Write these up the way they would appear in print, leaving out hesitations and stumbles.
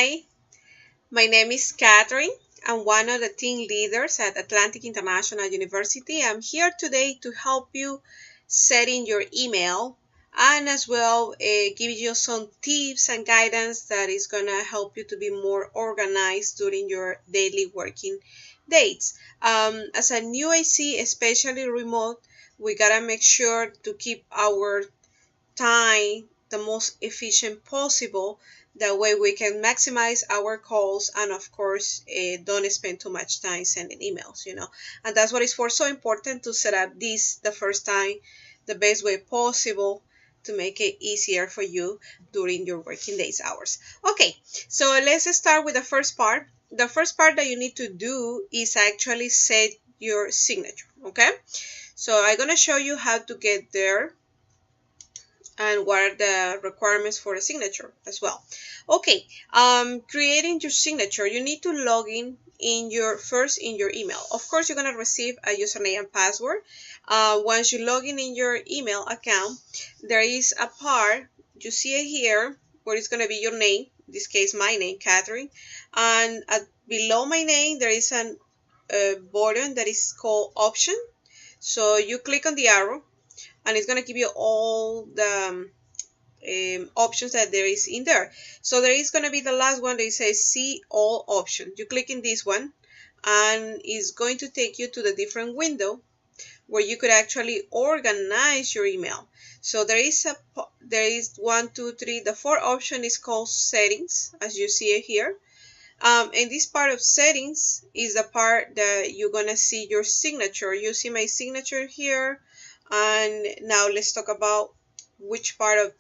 Hi, my name is Catherine. I'm one of the team leaders at Atlantic International University. I'm here today to help you set in your email and as well give you some tips and guidance that is going to help you to be more organized during your daily working days. As a new IC, especially remote, we got to make sure to keep our time the most efficient possible. That way we can maximize our calls and of course don't spend too much time sending emails. And that's what is for so important to set up this the first time the best way possible to make it easier for you during your working days hours. Okay, so let's start with the first part. The first part that you need to do is actually set your signature. Okay, so I'm gonna show you how to get there and what are the requirements for a signature as well. Okay, creating your signature, you need to log in your email. Of course, you're gonna receive a username and password. Once you log in your email account, there is a part you see it here where it's gonna be your name. In this case, my name, Catherine, and below my name there is a button that is called option. So you click on the arrow and it's going to give you all the options that there is in there. So there is going to be the last one that says see all options. You click in this one and it's going to take you to the different window where you could actually organize your email. So there is one, two, three. The fourth option is called settings, as you see it here. And this part of settings is the part that you're gonna see your signature. You see my signature here. And now let's talk about which part of,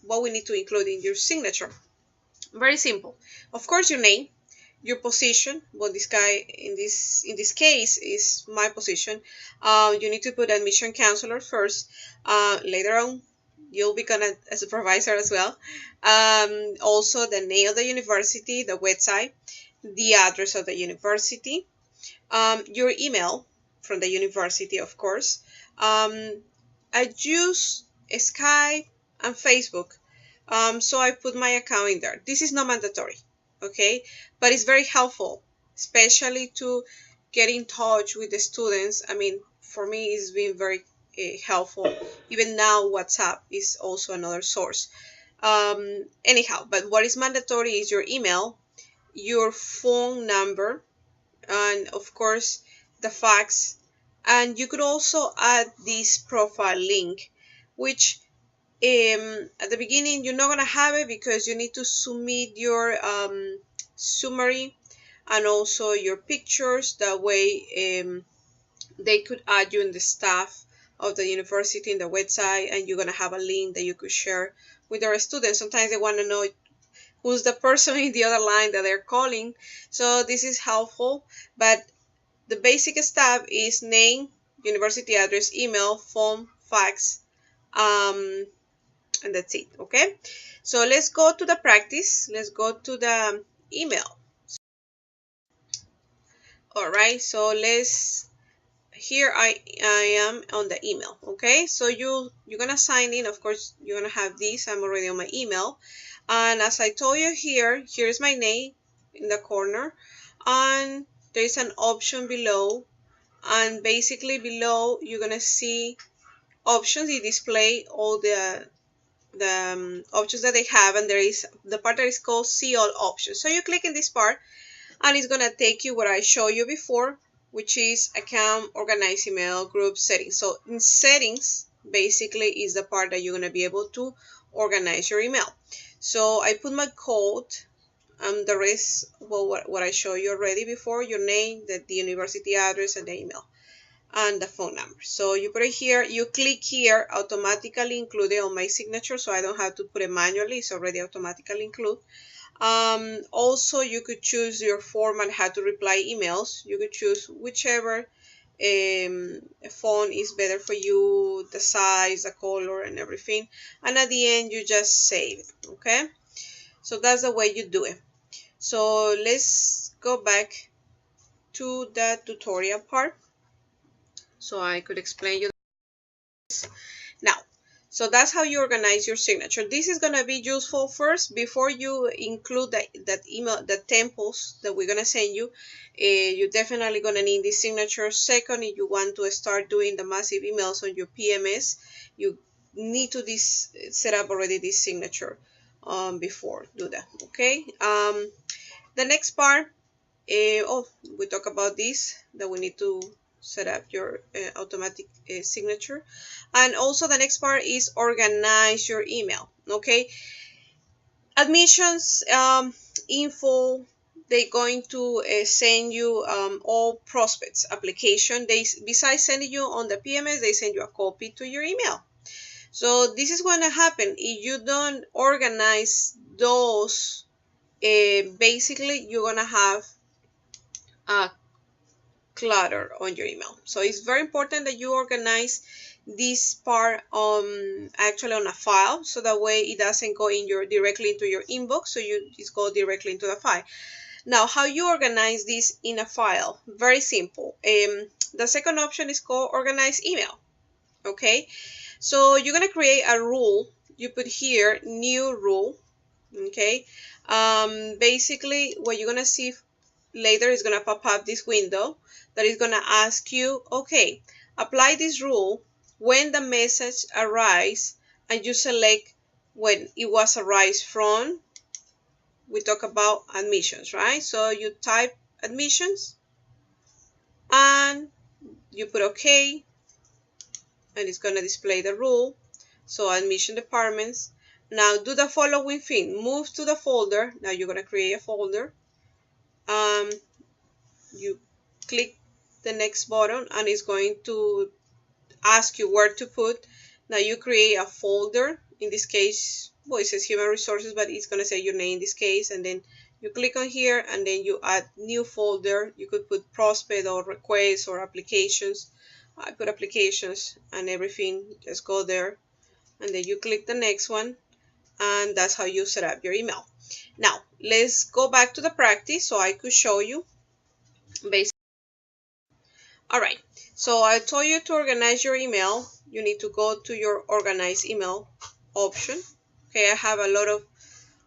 what we need to include in your signature. Very simple. Of course, your name, your position. Well, this guy in this case is my position. You need to put admission counselor first. Later on, you'll become a supervisor as well. Also, the name of the university, the website, the address of the university, your email from the university, of course. I use Skype and Facebook. So I put my account in there. This is not mandatory, okay? But it's very helpful, especially to get in touch with the students. For me, it's been very helpful. Even now, WhatsApp is also another source. Anyhow, but what is mandatory is your email, your phone number, and of course, the fax. And you could also add this profile link, which at the beginning you're not going to have it because you need to submit your summary and also your pictures. That way they could add you in the staff of the university in the website, and you're going to have a link that you could share with our students. Sometimes they want to know who's the person in the other line that they're calling, so this is helpful. But the basic stuff is name, university address, email, phone, fax, and that's it. Okay, so let's go to the practice. Let's go to the email. All right, so here I am on the email. Okay, so you're gonna sign in. Of course, you're gonna have this. I'm already on my email, and as I told you, here's my name in the corner, and there's an option below, and basically below you're gonna see options. It display all the options that they have, and there is the part that is called see all options. So you click in this part and it's gonna take you what I showed you before, which is account, organize email, group, settings. So in settings basically is the part that you're gonna be able to organize your email. So I put my code, the rest, well, what I showed you already before, your name, the university address, and the email and the phone number. So you put it here, you click here, automatically included on my signature, so I don't have to put it manually, it's already automatically included. Also, you could choose your format how to reply emails. You could choose whichever font is better for you, the size, the color, and everything. And at the end, you just save it. Okay, so that's the way you do it. So let's go back to the tutorial part so I could explain you this now. So that's how you organize your signature. This is going to be useful first before you include that email, the temples that we're going to send you. You're definitely going to need this signature. Second, if you want to start doing the massive emails on your PMS, you need to set up already this signature before do that. Okay. The next part, we talk about this, that we need to set up your automatic signature. And also the next part is organize your email. Okay, admissions info, they're going to send you all prospects application. They, besides sending you on the PMS, they send you a copy to your email. So this is going to happen if you don't organize those. Basically you're going to have a clutter on your email. So it's very important that you organize this part actually on a file, so that way it doesn't go in your directly into your inbox, so you just go directly into the file. Now, how you organize this in a file? Very simple. The second option is called organize email. Okay, so you're gonna create a rule. You put here new rule. Okay, basically what you're gonna see later is going to pop up this window that is going to ask you, okay, apply this rule when the message arrives, and you select when it was arrived from. We talk about admissions, right? So you type admissions and you put okay, and it's going to display the rule. So admission departments. Now do the following thing. Move to the folder. Now you're going to create a folder. You click the next button and it's going to ask you where to put. Now you create a folder. In this case, well, it says human resources, but it's going to say your name in this case, and then you click on here and then you add new folder. You could put prospect or requests or applications. I put applications and everything, just go there, and then you click the next one, and that's how you set up your email. Now let's go back to the practice so I could show you. Basically, all right, so I told you to organize your email. You need to go to your organize email option. Okay, I have a lot of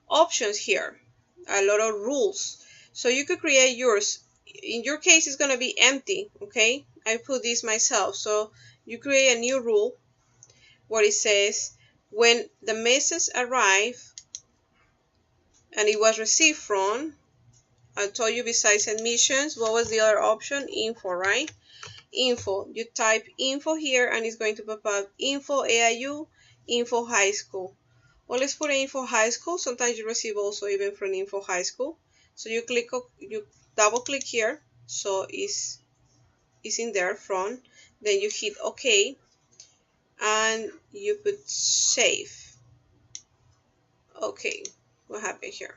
options here, a lot of rules, so you could create yours. In your case, it's going to be empty. Okay, I put this myself. So you create a new rule where it says when the message arrive and it was received from, I told you besides admissions, what was the other option? Info, right? Info. You type info here and it's going to pop up info AIU, info high school. Well, let's put info high school. Sometimes you receive also even from info high school. So you double click here. So it's in there from. Then you hit OK and you put save. Okay, what happened here?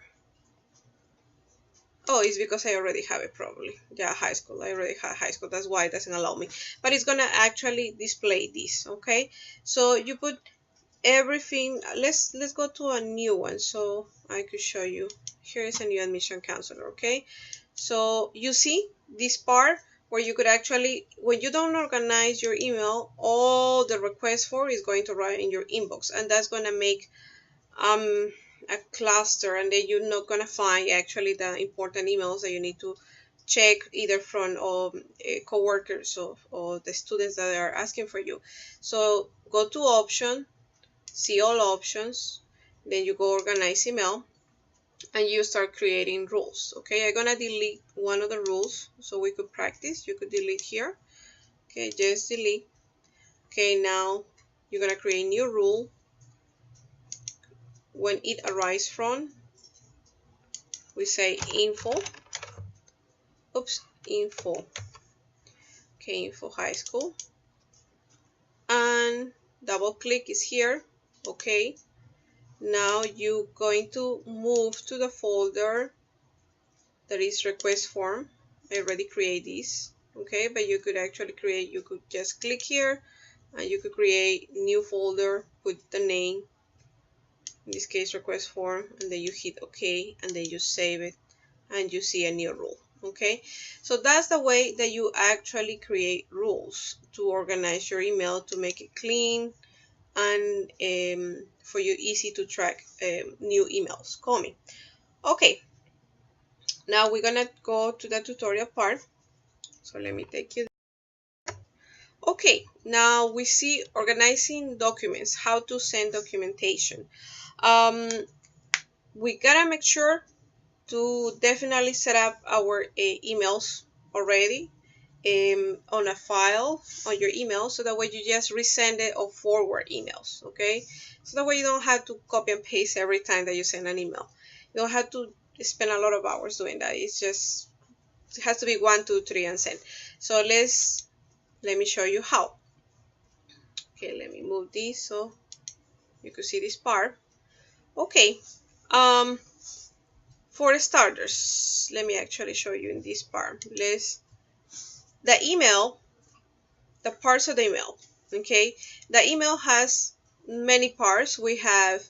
Oh, it's because I already have it probably. Yeah, high school. I already have high school. That's why it doesn't allow me. But it's going to actually display this, okay? So you put everything. Let's go to a new one so I could show you. Here is a new admission counselor, okay? So you see this part where you could actually, when you don't organize your email, all the requests for is going to run in your inbox, and that's going to make a cluster, and then you're not gonna find actually the important emails that you need to check either from co-workers or the students that are asking for you. So go to option, see all options, then you go organize email, and you start creating rules. Okay, I'm gonna delete one of the rules so we could practice. You could delete here. Okay, just delete. Okay, now you're gonna create a new rule. When it arrives from, we say info. Oops, info. Okay, info high school. And double click is here. Okay. Now you're going to move to the folder that is request form. I already create this. Okay, but you could actually create, you could just click here and you could create new folder, put the name, in this case request form, and then you hit OK, and then you save it and you see a new rule. Okay, so that's the way that you actually create rules to organize your email, to make it clean, and for you easy to track new emails coming. Okay, now we're gonna go to the tutorial part. So let me take you. Okay, now we see organizing documents, how to send documentation. We gotta make sure to definitely set up our emails already on a file on your email, so that way you just resend it or forward emails. Okay, so that way you don't have to copy and paste every time that you send an email. You don't have to spend a lot of hours doing that. It's just, it has to be 1, 2, 3 and send. So let me show you how. Okay, let me move this so you can see this part. Okay, for starters, let me actually show you in this part. The email, the parts of the email. Okay, the email has many parts. We have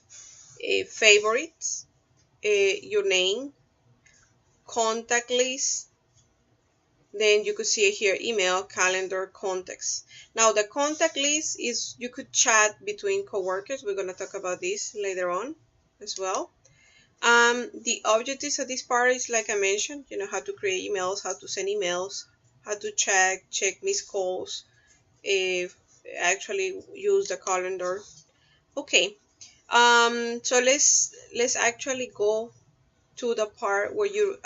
a favorites, your name, contact list. Then you could see here email, calendar, contacts. Now the contact list is, you could chat between coworkers. We're going to talk about this later on as well. The objectives of this part is, like I mentioned, you know, how to create emails, how to send emails, how to check missed calls, if actually use the calendar. Okay, so let's actually go to the part where you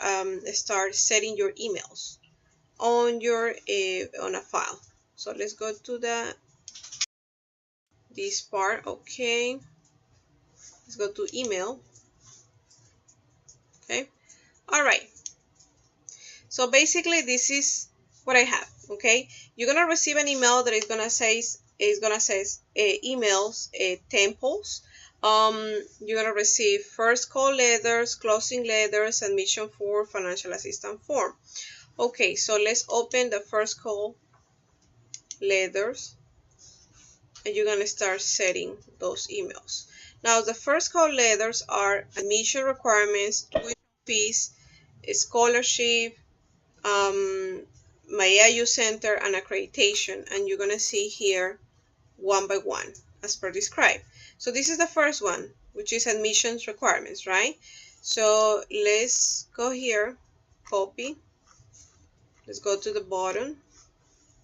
start setting your emails on your on a file. So let's go to this part. Okay, let's go to email. Okay, all right. So basically, this is what I have. Okay, you're gonna receive an email that is gonna say emails tempos. You're gonna receive first call letters, closing letters, admission form, financial assistance form. Okay, so let's open the first call letters, and you're gonna start setting those emails. Now, the first call letters are admission requirements, tuition fees, scholarship, my IU center, and accreditation, and you're gonna see here one by one as per described. So this is the first one, which is admissions requirements, right? So let's go here, copy, let's go to the bottom,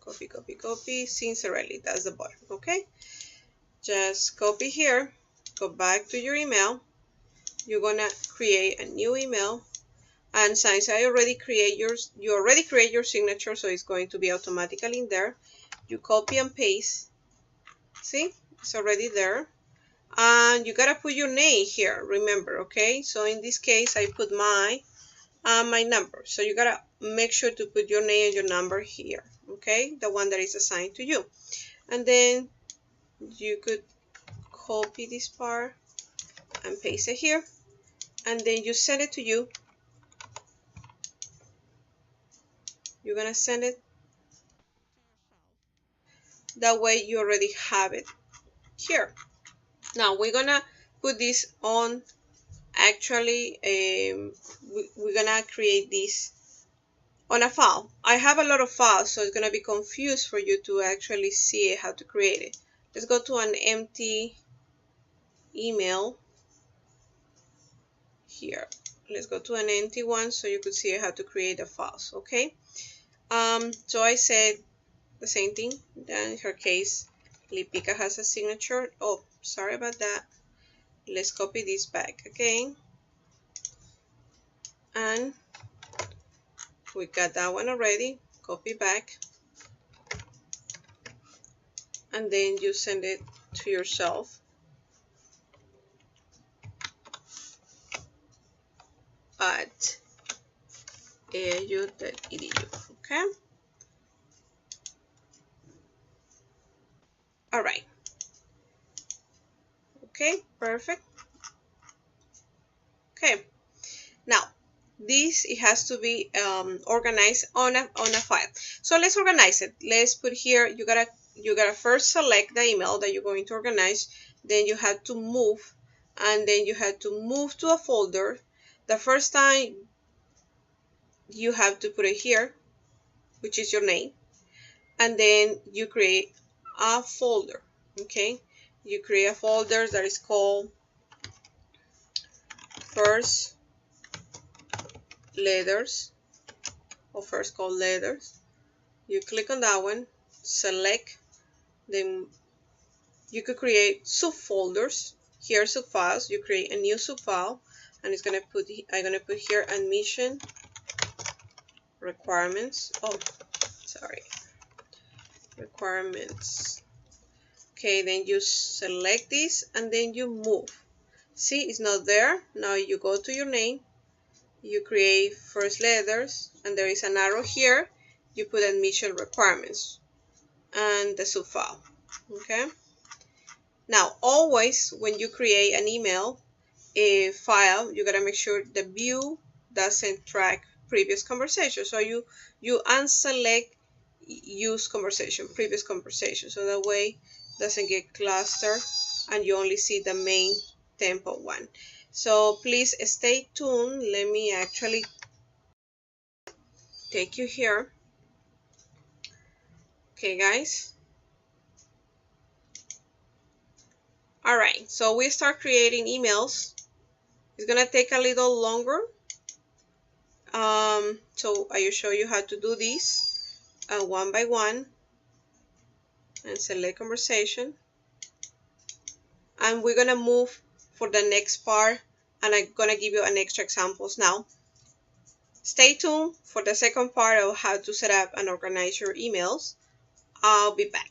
copy, copy, copy, sincerely, that's the bottom. Okay, just copy here, go back to your email, you're gonna create a new email. And since I already create yours, you already create your signature, so it's going to be automatically in there. You copy and paste. See, it's already there. And you gotta put your name here, remember, okay? So in this case, I put my number. So you gotta make sure to put your name and your number here, okay? The one that is assigned to you. And then you could copy this part and paste it here. And then you send it to you. You're gonna send it. That way you already have it here. Now we're gonna put this on, actually we're gonna create this on a file. I have a lot of files, so it's gonna be confused for you to actually see how to create it. Let's go to an empty email here. Let's go to an empty one so you could see how to create the files. Okay, so I said the same thing. Then in her case, Lipika has a signature. Oh, sorry about that. Let's copy this back again, and we got that one already. Copy back, and then you send it to yourself at au.edu. Okay, all right. Okay, perfect. Okay, now this, it has to be organized on a file. So let's organize it. Let's put here, you gotta first select the email that you're going to organize, then you have to move, and then you have to move to a folder. The first time you have to put it here, which is your name, and then you create a folder. Okay, you create a folder that is called first letters, or first call letters. You click on that one, select, then you could create subfolders. Here subfiles, you create a new subfile, and I'm gonna put here admission requirements. Oh, sorry, requirements. Okay, then you select this and then you move. See, it's not there. Now you go to your name, you create first letters, and there is an arrow here. You put admission requirements and the subfile. Okay. Now, always when you create an email file, you gotta make sure the view doesn't track previous conversation. So you unselect use conversation, previous conversation, so that way it doesn't get clustered and you only see the main tempo one. So please stay tuned. Let me actually take you here. Okay, guys. All right, so we start creating emails. It's gonna take a little longer. So I will show you how to do this one by one, and select conversation. And we're gonna move for the next part, and I'm gonna give you an extra examples now. Stay tuned for the second part of how to set up and organize your emails. I'll be back.